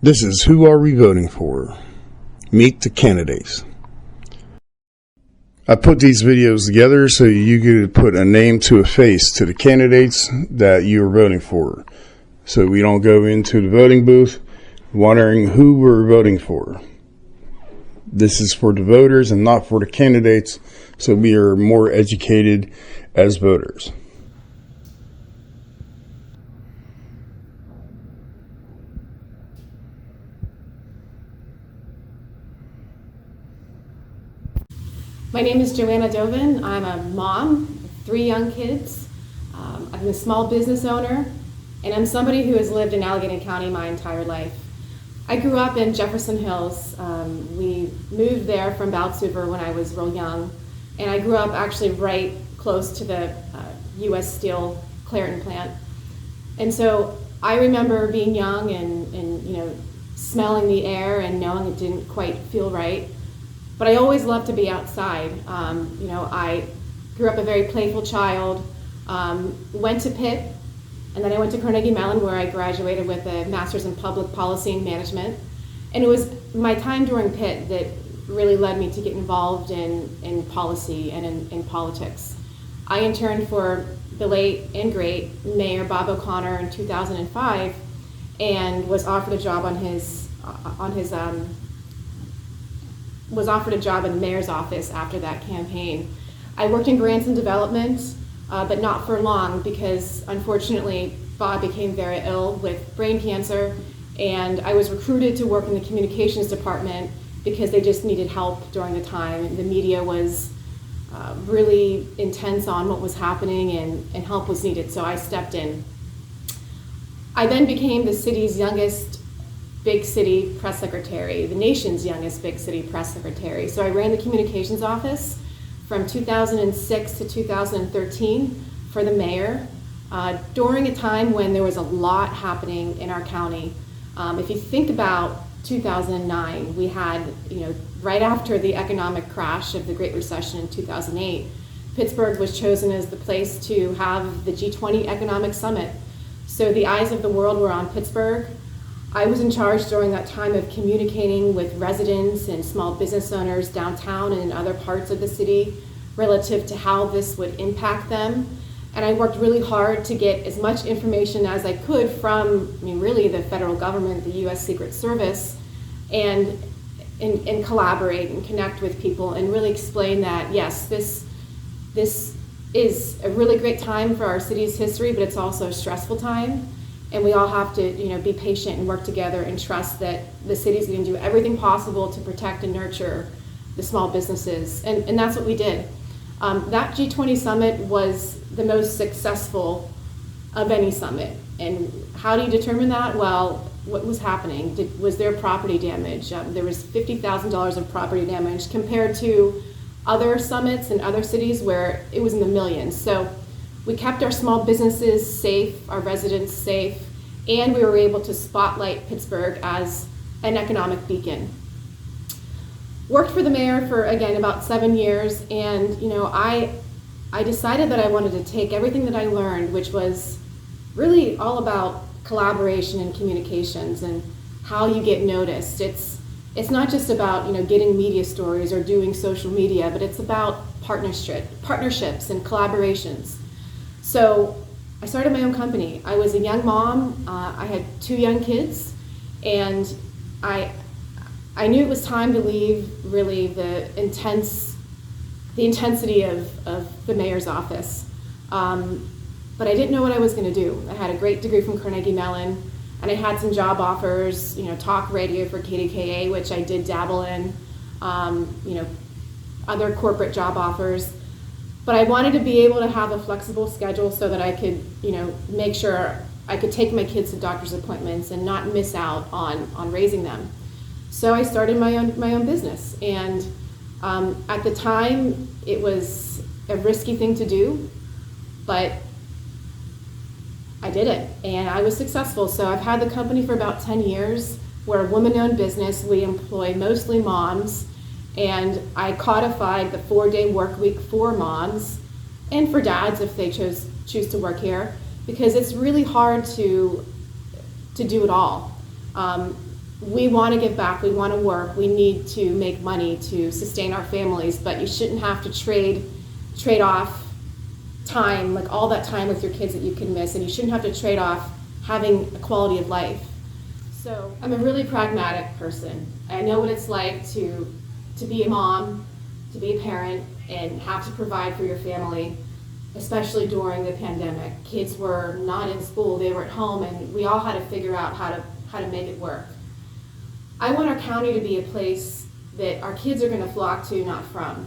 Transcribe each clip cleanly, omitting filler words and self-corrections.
This is Who Are We Voting For? Meet the candidates. I put these videos together so you could put a name to a face to the candidates that you're voting for. So we don't go into the voting booth wondering who we're voting for. This is for the voters and not for the candidates, so we are more educated as voters. My name is Joanna Doven. I'm a mom of 3 young kids. I'm a small business owner, and I'm somebody who has lived in Allegheny County my entire life. I grew up in Jefferson Hills. We moved there from Baltzuver when I was real young, and I grew up actually right close to the U.S. Steel Clairton plant. And so I remember being young and smelling the air and knowing it didn't quite feel right. But I always loved to be outside. I grew up a very playful child, went to Pitt, and then I went to Carnegie Mellon where I graduated with a master's in public policy and management. And it was my time during Pitt that really led me to get involved in policy and in politics. I interned for the late and great Mayor Bob O'Connor in 2005 and was offered a job in the mayor's office after that campaign. I worked in grants and development, but not for long because unfortunately Bob became very ill with brain cancer, and I was recruited to work in the communications department because they just needed help during the time. The media was really intense on what was happening and help was needed, so I stepped in. I then became the city's youngest big city press secretary, the nation's youngest big city press secretary. So I ran the communications office from 2006 to 2013 for the mayor during a time when there was a lot happening in our county. If you think about 2009, we had, right after the economic crash of the Great Recession in 2008, Pittsburgh was chosen as the place to have the G20 Economic Summit. So the eyes of the world were on Pittsburgh. I was in charge during that time of communicating with residents and small business owners downtown and in other parts of the city relative to how this would impact them. And I worked really hard to get as much information as I could from, really the federal government, the U.S. Secret Service, and collaborate and connect with people and really explain that, yes, this is a really great time for our city's history, but it's also a stressful time. And we all have to, be patient and work together and trust that the city's going to do everything possible to protect and nurture the small businesses. And that's what we did. That G20 summit was the most successful of any summit. And how do you determine that? Well, what was happening? Was there property damage? There was $50,000 of property damage compared to other summits in other cities where it was in the millions. So we kept our small businesses safe, our residents safe, and we were able to spotlight Pittsburgh as an economic beacon. Worked for the mayor for, again, about 7 years, and I decided that I wanted to take everything that I learned, which was really all about collaboration and communications and how you get noticed. It's not just about getting media stories or doing social media, but it's about partnerships and collaborations. So I started my own company. I was a young mom. I had 2 young kids, and I knew it was time to leave really the intensity of the mayor's office. But I didn't know what I was going to do. I had a great degree from Carnegie Mellon, and I had some job offers, talk radio for KDKA, which I did dabble in, other corporate job offers. But I wanted to be able to have a flexible schedule so that I could, make sure I could take my kids to doctor's appointments and not miss out on raising them. So I started my own business, and at the time it was a risky thing to do, but I did it, and I was successful. So I've had the company for about 10 years. We're a woman-owned business. We employ mostly moms. And I codified the 4-day work week for moms and for dads if they choose to work here, because it's really hard to do it all. we want to give back, we want to work, we need to make money to sustain our families, but you shouldn't have to trade off time, like all that time with your kids that you can miss, and you shouldn't have to trade off having a quality of life. So I'm a really pragmatic person. I know what it's like to be a mom, to be a parent, and have to provide for your family, especially during the pandemic. Kids were not in school, they were at home, and we all had to figure out how to make it work. I want our county to be a place that our kids are going to flock to, not from.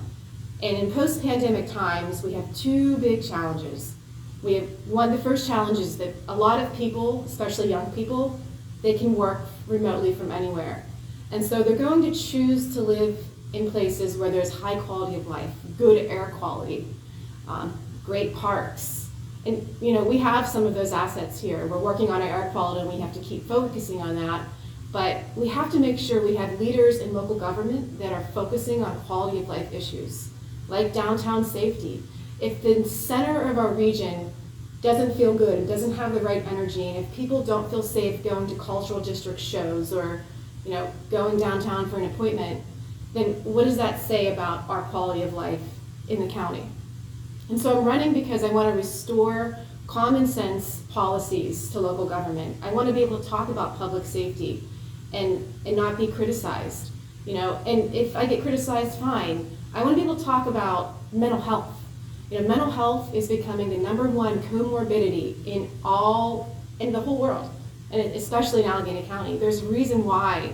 And in post-pandemic times, we have two big challenges. We have the first challenge is that a lot of people, especially young people, they can work remotely from anywhere. And so they're going to choose to live in places where there's high quality of life, good air quality, great parks. And we have some of those assets here. We're working on our air quality and we have to keep focusing on that. But we have to make sure we have leaders in local government that are focusing on quality of life issues, like downtown safety. If the center of our region doesn't feel good, and doesn't have the right energy, and if people don't feel safe going to cultural district shows or going downtown for an appointment, then what does that say about our quality of life in the county? And so I'm running because I want to restore common sense policies to local government. I want to be able to talk about public safety and not be criticized. And if I get criticized, fine. I want to be able to talk about mental health. Mental health is becoming the #1 comorbidity in the whole world, and especially in Allegheny County. There's a reason why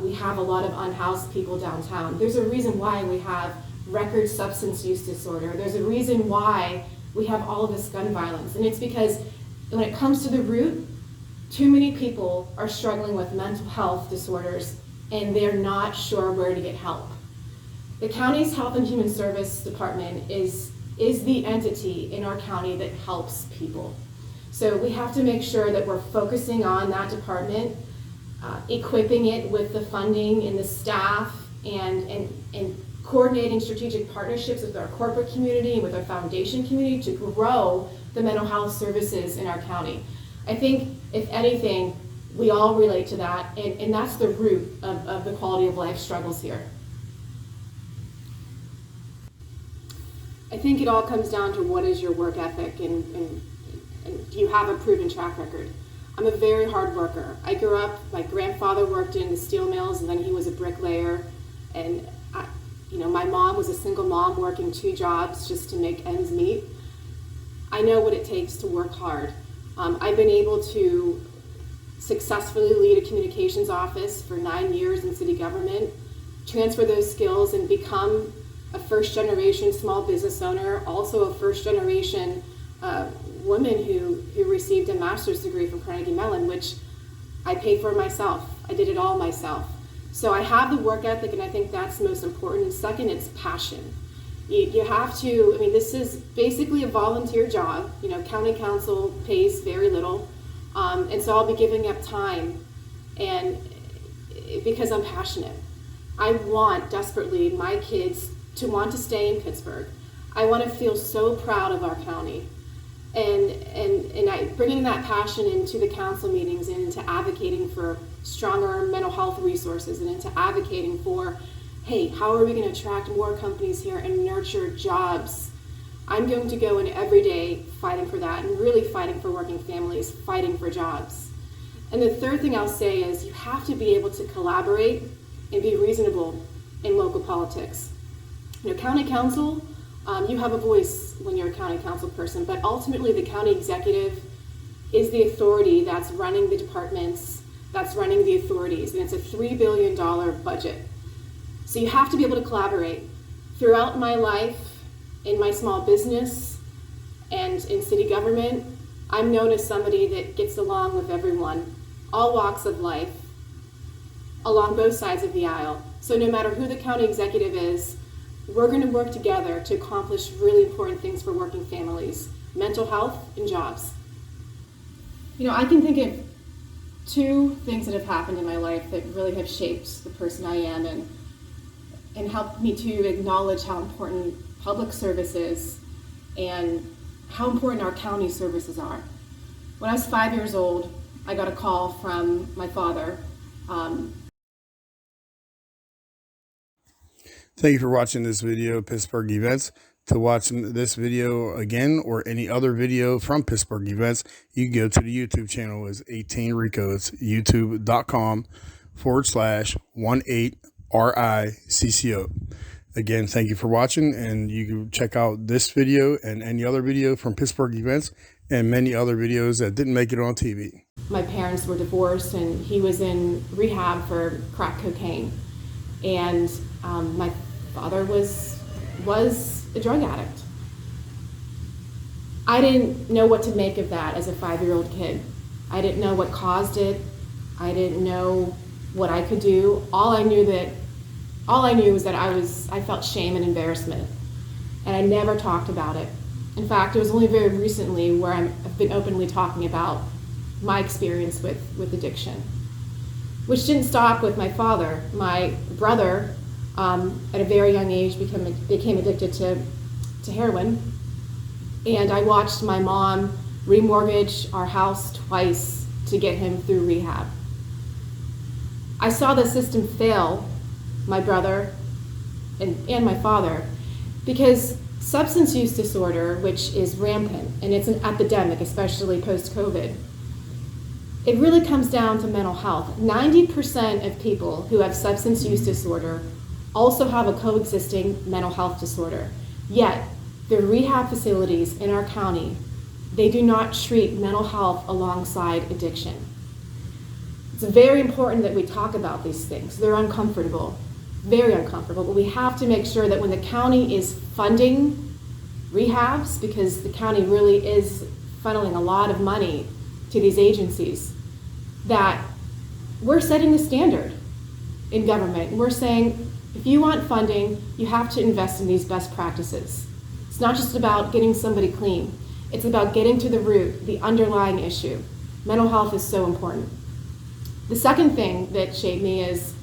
we have a lot of unhoused people downtown. There's a reason why we have record substance use disorder. There's a reason why we have all of this gun violence. And it's because when it comes to the root, too many people are struggling with mental health disorders and they're not sure where to get help. The county's Health and Human Service Department is the entity in our county that helps people. So we have to make sure that we're focusing on that department, equipping it with the funding and the staff, and coordinating strategic partnerships with our corporate community and with our foundation community to grow the mental health services in our county. I think, if anything, we all relate to that, and that's the root of the quality of life struggles here. I think it all comes down to what is your work ethic and do you have a proven track record. I'm a very hard worker. I grew up, my grandfather worked in the steel mills and then he was a bricklayer, and my mom was a single mom working 2 jobs just to make ends meet. I know what it takes to work hard. I've been able to successfully lead a communications office for 9 years in city government, transfer those skills and become a first-generation small business owner, also a first-generation woman who received a master's degree from Carnegie Mellon, which I paid for myself. I did it all myself. So I have the work ethic, and I think that's most important. And second, it's passion. You have to, this is basically a volunteer job. County council pays very little, and so I'll be giving up time, and because I'm passionate. I want desperately my kids to want to stay in Pittsburgh. I want to feel so proud of our county, and I bringing that passion into the council meetings and into advocating for stronger mental health resources and into advocating for, hey, how are we going to attract more companies here and nurture jobs? I'm going to go in every day fighting for that and really fighting for working families, fighting for jobs. And the third thing I'll say is you have to be able to collaborate and be reasonable in local politics. County council, you have a voice when you're a county council person, but ultimately the county executive is the authority that's running the departments, that's running the authorities, and it's a $3 billion budget. So you have to be able to collaborate. Throughout my life, in my small business and in city government, I'm known as somebody that gets along with everyone, all walks of life, along both sides of the aisle. So no matter who the county executive is, we're going to work together to accomplish really important things for working families, mental health and jobs. I can think of 2 things that have happened in my life that really have shaped the person I am and helped me to acknowledge how important public service is and how important our county services are. When I was 5 years old, I got a call from my father, Thank you for watching this video, Pittsburgh Events. To watch this video again or any other video from Pittsburgh Events, you can go to the YouTube channel as 18 Ricco. It's youtube.com/18RICCO. Again, thank you for watching, and you can check out this video and any other video from Pittsburgh Events and many other videos that didn't make it on TV. My parents were divorced, and he was in rehab for crack cocaine. And my father was a drug addict. I didn't know what to make of that as a 5-year-old kid. I didn't know what caused it. I didn't know what I could do. All I knew was that I felt shame and embarrassment, and I never talked about it. In fact, it was only very recently where I've been openly talking about my experience with addiction, which didn't stop with my father. My brother, at a very young age, became addicted to heroin, and I watched my mom remortgage our house twice to get him through rehab. I saw the system fail my brother and my father, because substance use disorder, which is rampant, and it's an epidemic, especially post-COVID, it really comes down to mental health. 90% of people who have substance use disorder also have a coexisting mental health disorder. Yet, the rehab facilities in our county, they do not treat mental health alongside addiction. It's very important that we talk about these things. They're uncomfortable, very uncomfortable, but we have to make sure that when the county is funding rehabs, because the county really is funneling a lot of money to these agencies, that we're setting the standard in government. We're saying, if you want funding, you have to invest in these best practices. It's not just about getting somebody clean. It's about getting to the root, the underlying issue. Mental health is so important. The second thing that shaped me is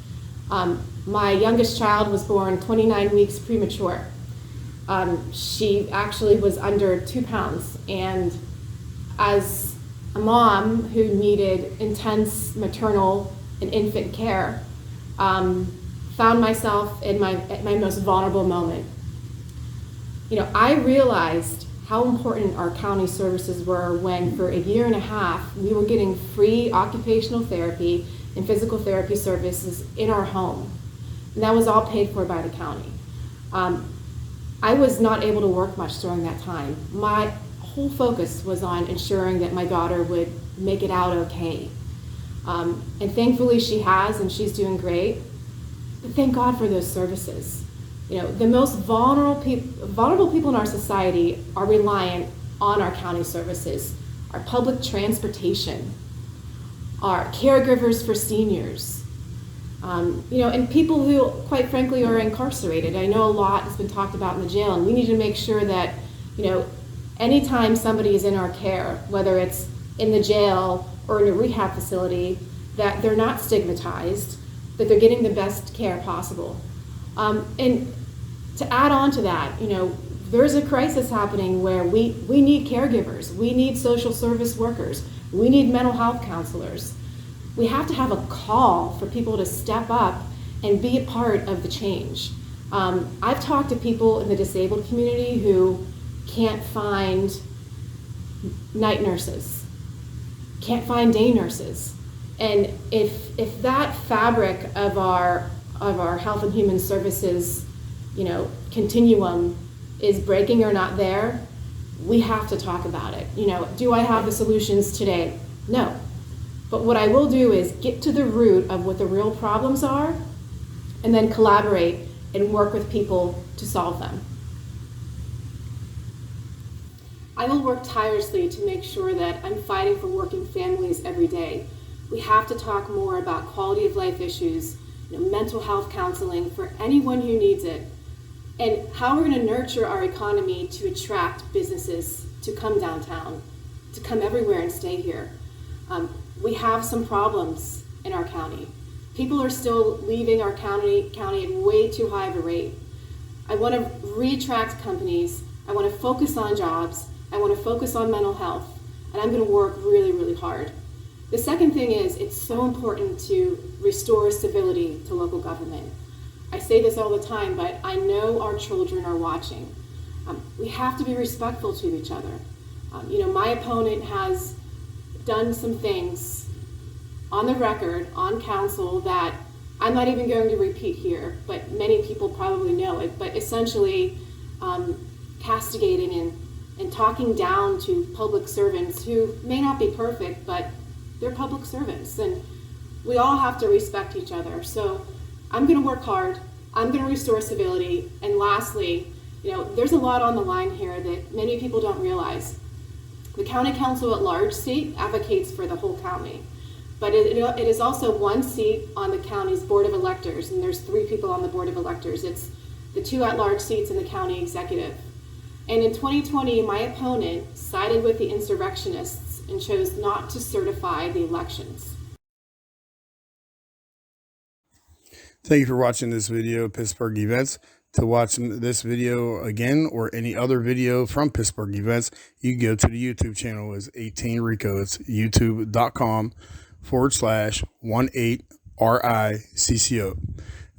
my youngest child was born 29 weeks premature. She actually was under 2 pounds, and as a mom who needed intense maternal and infant care, found myself at my most vulnerable moment. I realized how important our county services were when, for a year and a half, we were getting free occupational therapy and physical therapy services in our home. And that was all paid for by the county. I was not able to work much during that time. My whole focus was on ensuring that my daughter would make it out okay. And thankfully she has, and she's doing great. But thank God for those services. The most vulnerable people in our society are reliant on our county services, our public transportation, our caregivers for seniors, and people who, quite frankly, are incarcerated. I know a lot has been talked about in the jail, and we need to make sure that, anytime somebody is in our care, whether it's in the jail or in a rehab facility, that they're not stigmatized, that they're getting the best care possible. And to add on to that, there's a crisis happening where we need caregivers, we need social service workers, we need mental health counselors. We have to have a call for people to step up and be a part of the change. I've talked to people in the disabled community who can't find night nurses, can't find day nurses. And if that fabric of our health and human services, continuum is breaking or not there, we have to talk about it. Do I have the solutions today? No. But what I will do is get to the root of what the real problems are, and then collaborate and work with people to solve them. I will work tirelessly to make sure that I'm fighting for working families every day. We have to talk more about quality of life issues, mental health counseling for anyone who needs it, and how we're going to nurture our economy to attract businesses to come downtown, to come everywhere and stay here. We have some problems in our county. People are still leaving our county at way too high of a rate. I want to re-attract companies. I want to focus on jobs. I want to focus on mental health. And I'm going to work really, really hard. The second thing is, it's so important to restore civility to local government. I say this all the time, but I know our children are watching. We have to be respectful to each other. My opponent has done some things on the record, on council, that I'm not even going to repeat here, but many people probably know it, but essentially castigating and talking down to public servants who may not be perfect, but they're public servants, and we all have to respect each other. So I'm going to work hard. I'm going to restore civility. And lastly, there's a lot on the line here that many people don't realize. The county council at large seat advocates for the whole county, but it is also one seat on the county's board of electors, and there's 3 people on the board of electors. It's the 2 at-large seats in the county executive. And in 2020, my opponent sided with the insurrectionists and chose not to certify the elections. Thank you for watching this video of Pittsburgh Events. To watch this video again or any other video from Pittsburgh Events, you can go to the YouTube channel as 18 Ricco. It's youtube.com/18RICCO.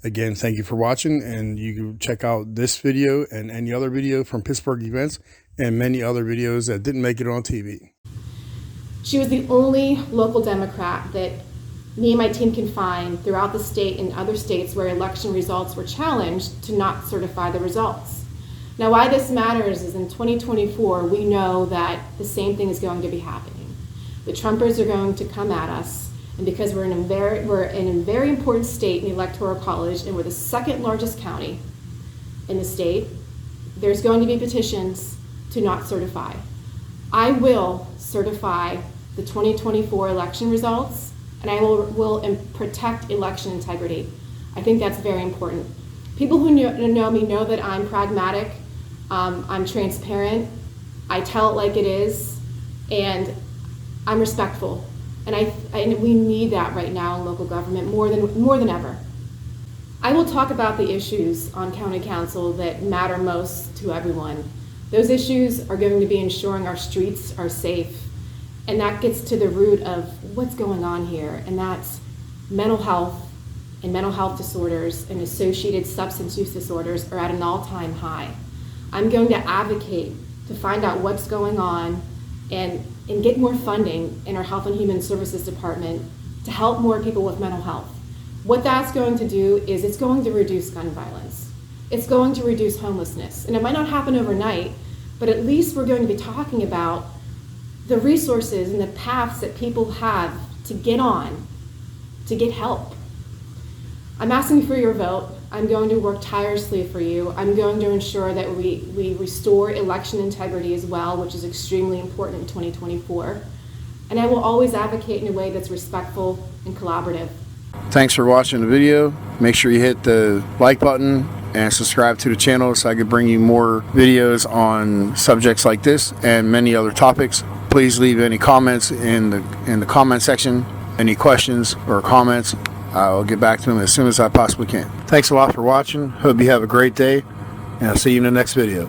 Again, thank you for watching, and you can check out this video and any other video from Pittsburgh Events and many other videos that didn't make it on TV. She was the only local Democrat that me and my team can find throughout the state and other states where election results were challenged to not certify the results. Now, why this matters is in 2024, we know that the same thing is going to be happening. The Trumpers are going to come at us, and because we're in a very important state in the Electoral College, and we're the 2nd largest county in the state, there's going to be petitions to not certify. I will certify the 2024 election results, and I will protect election integrity. I think that's very important. People who know me know that I'm pragmatic, I'm transparent, I tell it like it is, and I'm respectful. And we need that right now in local government more than ever. I will talk about the issues on county council that matter most to everyone. Those issues are going to be ensuring our streets are safe. And that gets to the root of what's going on here, and that's mental health and mental health disorders and associated substance use disorders are at an all-time high. I'm going to advocate to find out what's going on and get more funding in our Health and Human Services Department to help more people with mental health. What that's going to do is it's going to reduce gun violence. It's going to reduce homelessness. And it might not happen overnight, but at least we're going to be talking about the resources and the paths that people have to get on, to get help. I'm asking for your vote. I'm going to work tirelessly for you. I'm going to ensure that we restore election integrity as well, which is extremely important in 2024. And I will always advocate in a way that's respectful and collaborative. Thanks for watching the video. Make sure you hit the like button and subscribe to the channel so I can bring you more videos on subjects like this and many other topics. Please leave any comments in the comment section, any questions or comments. I'll get back to them as soon as I possibly can. Thanks a lot for watching. Hope you have a great day, and I'll see you in the next video.